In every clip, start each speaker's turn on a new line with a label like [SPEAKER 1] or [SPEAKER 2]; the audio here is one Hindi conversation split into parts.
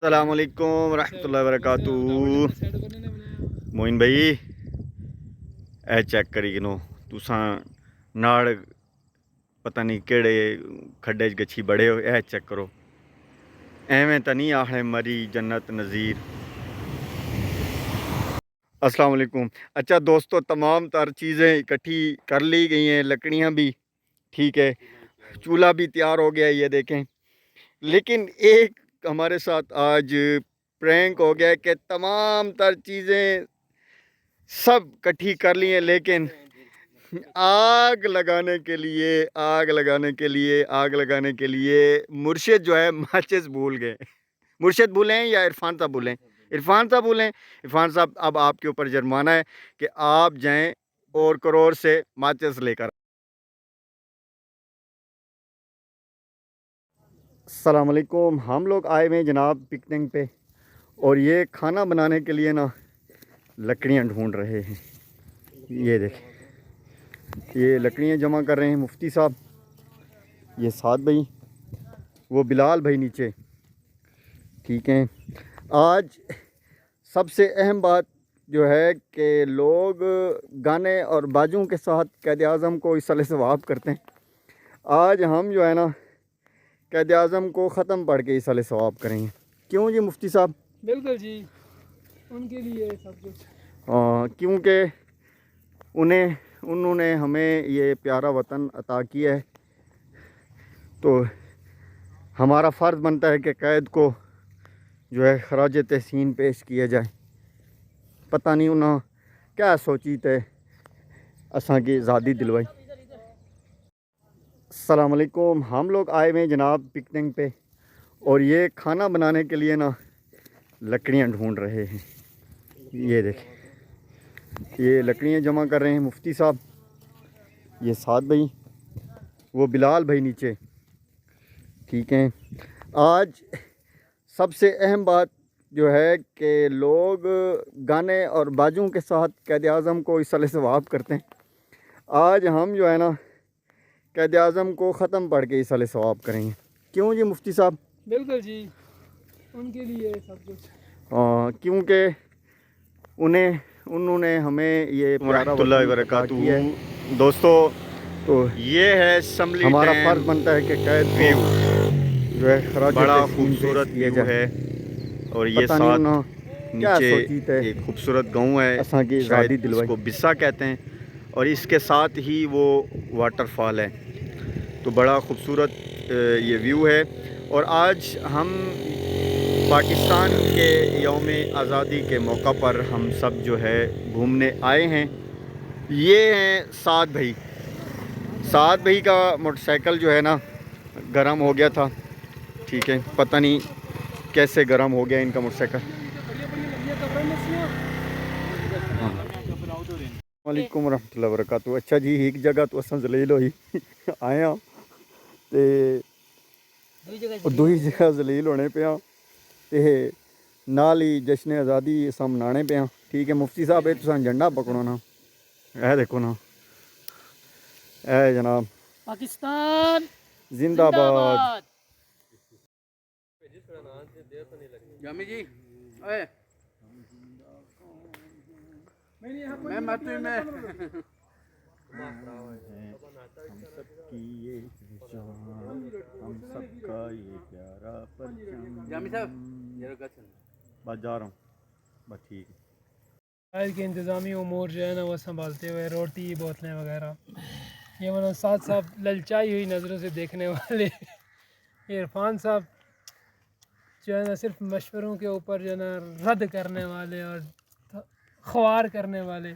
[SPEAKER 1] अस्सलाम वालेकुम रहमतुल्लाहि वबरकातुहू। मोइन भाई ए चेक करी गिनो तुसां नाड़ पता नहीं केड़े खड्डे च गच्छी बड़े हो। ए चेक करो, एवें तो नहीं आखने मरी जन्नत नज़ीर। अस्सलाम वालेकुम। अच्छा दोस्तों, तमाम तर चीज़ें इकट्ठी कर ली गई हैं, लकड़ियाँ भी ठीक है, चूल्हा भी तैयार हो गया है, ये देखें। लेकिन एक हमारे साथ आज प्रैंक हो गया है कि तमाम तर चीज़ें सब इकट्ठी कर ली हैं, लेकिन आग लगाने के लिए मुर्शिद जो है माचिस भूल गए। मुर्शिद भूलें या इरफान साहब भूलें? इरफान साहब भूलें। इरफान साहब, अब आपके ऊपर जुर्माना है कि आप जाएं और करोड़ से माचिस लेकर। अस्सलाम वालेकुम। हम लोग आए हुए हैं जनाब पिकनिक पे, और ये खाना बनाने के लिए ना लकड़ियाँ ढूंढ रहे हैं। ये देखें, ये लकड़ियाँ जमा कर रहे हैं मुफ्ती साहब, ये साद भाई, वो बिलाल भाई नीचे, ठीक है। आज सबसे अहम बात जो है कि लोग गाने और बाजों के साथ कैद आज़म को इस सवाब करते हैं। आज हम जो है ना कैद आज़म को ख़त्म पढ़ के इस सवाब करेंगे। क्यों जी मुफ्ती साहब?
[SPEAKER 2] बिल्कुल जी, उनके लिए सब कुछ।
[SPEAKER 1] क्योंकि उन्होंने हमें ये प्यारा वतन अता किया है, तो हमारा फ़र्ज़ बनता है कि कैद को जो है खराज तहसीन पेश किया जाए। पता नहीं उन्हें क्या सोची थे असा की आज़ादी दिलवाई। अस्सलाम वालेकुम। हम लोग आए हुए हैं जनाब पिकनिक पे, और ये खाना बनाने के लिए ना लकड़ियाँ ढूंढ रहे हैं। ये देखें, ये लकड़ियाँ जमा कर रहे हैं मुफ्ती साहब, ये साद भाई, वो बिलाल भाई नीचे, ठीक है। आज सबसे अहम बात जो है कि लोग गाने और बाजों के साथ कैद आज़म को इस सवाब करते हैं। आज हम जो है ना कैद आज़म को ख़त्म पढ़ के इस सवाब करेंगे। क्यों जी मुफ्ती साहब?
[SPEAKER 2] बिल्कुल जी, उनके लिए सब कुछ।
[SPEAKER 1] क्योंकि उन्होंने हमें ये प्यारा वतन अता किया है। दोस्तों, तो ये है असम्बली, हमारा फ़र्ज़ बनता है कि कैद व्यू जो है खराज बड़ा खूबसूरत व्यू है। और ये साथ नीचे एक खूबसूरत गांव है, शायद इसको बिस्सा कहते हैं, और इसके साथ ही वो वाटरफॉल है। तो बड़ा खूबसूरत ये व्यू है। और आज हम पाकिस्तान के यौम आज़ादी के मौका पर हम सब जो है घूमने आए हैं। ये हैं साद भाई। साद भाई का मोटरसाइकिल जो है ना गर्म हो गया था, ठीक है, पता नहीं कैसे गर्म हो गया इनका मोटरसाइकिल। वालेकुम रहमतुल्लाहि वबरकातुहू। अच्छा जी, एक जगह तो असां जलील होई आए हाँ, तो दूई जगह जलील होने पे हाँ, ते नाल ही जश्न आज़ादी असां मनाने पे हाँ, ठीक है। मुफ्ती साहब, ये तुसां झंडा पकड़ो ना, ए देखो ना, ए जनाब,
[SPEAKER 2] पाकिस्तान
[SPEAKER 1] जिंदाबाद।
[SPEAKER 3] जामी जी, ओए मैं मत में
[SPEAKER 1] हम सबका ये प्यारा परचम।
[SPEAKER 3] जामी साहब जरा गचन
[SPEAKER 1] बस जा रहा हूँ, बस ठीक है।
[SPEAKER 2] शायद के इंतज़ामी उमूर जो है ना वो संभालते हुए रोटी बोतलें वगैरह, ये मतलब साथ साथ ललचाई हुई नज़रों से देखने वाले ये इरफान साहब जो है ना सिर्फ मशवरों के ऊपर जो है ना रद्द करने वाले और ख्वार करने वाले,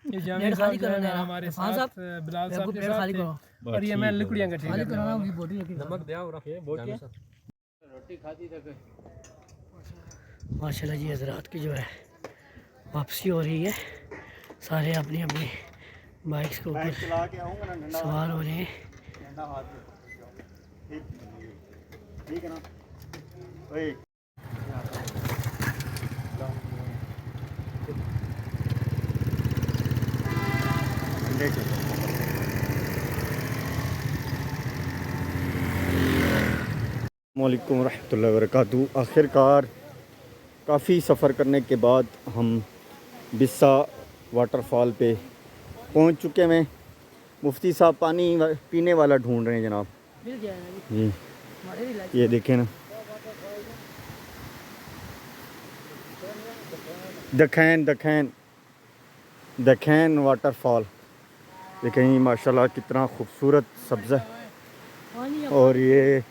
[SPEAKER 2] ये जामिर साहब जो है ना हमारे साथ बिलाल साहब के साथ थे। और ये मैं लकड़ियाँ इकट्ठी करने वाला हूँ। नमक दिया और रखिए
[SPEAKER 3] रोटी खाती तक
[SPEAKER 4] माशाल्लाह जी, हज़रात की जो है वापसी हो रही है। सारे अपनी अपनी बाइक्स के ऊपर सवार हो रहे हैं।
[SPEAKER 1] ठीक है ना? ओए वालेकुम रहमतुल्लाहि व बरकातुहू। आखिरकार काफ़ी सफ़र करने के बाद हम बिस्सा वाटरफॉल पे पहुंच चुके हैं। मुफ्ती साहब पानी पीने वाला ढूंढ रहे हैं जनाब
[SPEAKER 4] मिल जाएगा
[SPEAKER 1] जी।
[SPEAKER 4] हमारे भी लाइक
[SPEAKER 1] ये देखें ना, दखैन वाटरफॉल देखें जी, माशाल्लाह कितना खूबसूरत सब्ज़ है।
[SPEAKER 4] पानी
[SPEAKER 1] और ये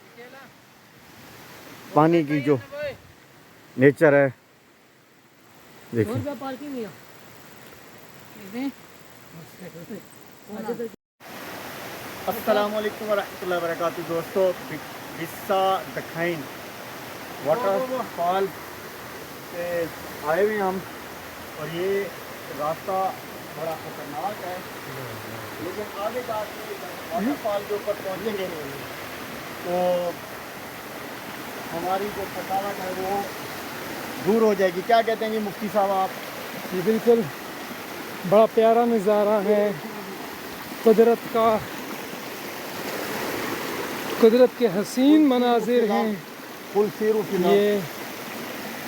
[SPEAKER 1] पानी की जो नेचर है देखिए।
[SPEAKER 4] पार्किंग में
[SPEAKER 1] अस्सलाम वालेकुम वरहमतुल्लाहि वबरकातुहू। दोस्तों, बिस्सा दखैन वाटरफॉल पे आए हुए हैं हम, और ये रास्ता बड़ा ख़तरनाक है, लेकिन आगे जाके वाटरफॉल के ऊपर पहुँचेंगे तो हमारी जो थकावट है वो दूर हो जाएगी। क्या कहते हैं जी मुफ्ती साहब आप?
[SPEAKER 2] ये बिल्कुल बड़ा प्यारा नज़ारा है कुदरत के हसीन मनाजिर हैं
[SPEAKER 1] फुल सीरू
[SPEAKER 2] ये।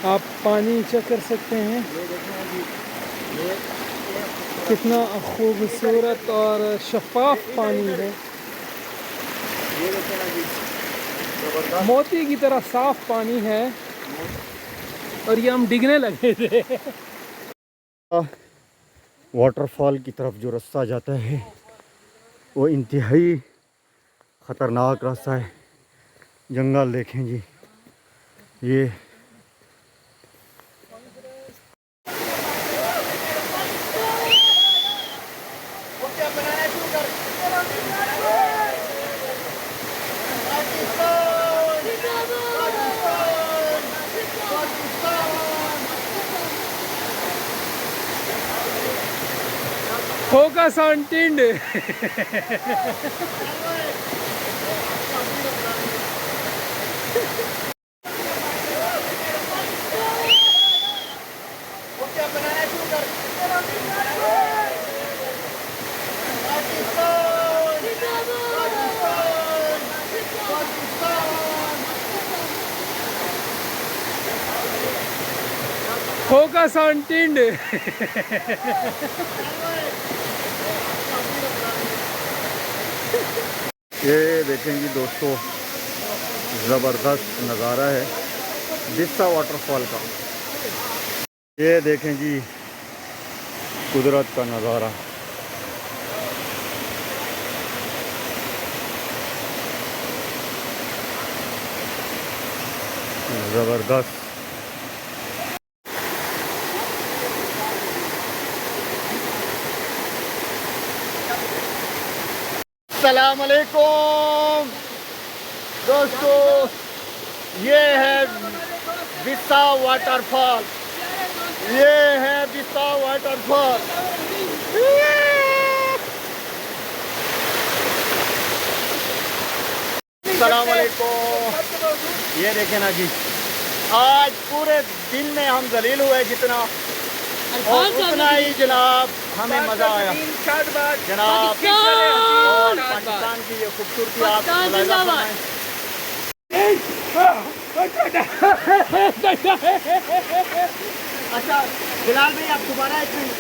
[SPEAKER 2] आप पानी चेक कर सकते हैं,
[SPEAKER 1] ये देखें जी, ये
[SPEAKER 2] कितना खूबसूरत और शफाफ पानी है,
[SPEAKER 1] ये देखें ना जी, ज़बरदस्त।
[SPEAKER 2] मोती की तरह साफ पानी है। और ये हम डिगने लगे थे।
[SPEAKER 1] वाटरफॉल की तरफ जो रास्ता जाता है वो इंतहाई ख़तरनाक रास्ता है। जंगल देखें जी, ये
[SPEAKER 2] focus on tinned. Focus on tinned.
[SPEAKER 1] ये देखें जी दोस्तों, ज़बरदस्त नज़ारा है बिस्सा वाटरफॉल का। ये देखें जी कुदरत का नज़ारा। ज़बरदस्त। अस्सलाम वालेकुम दोस्तों, ये है बिस्सा वाटरफॉल, ये है बिस्सा वाटरफॉल। अस्सलाम वालेकुम। ये देखें ना जी, आज पूरे दिन में हम जलील हुए जितना, और उतना ही जनाब हमें मज़ा आया जनाब। और पाकिस्तान की ये खूबसूरती आप मुलाहिज़ा फरमाएं। अच्छा बिलाल भाई, आप दोबारा एक मिनट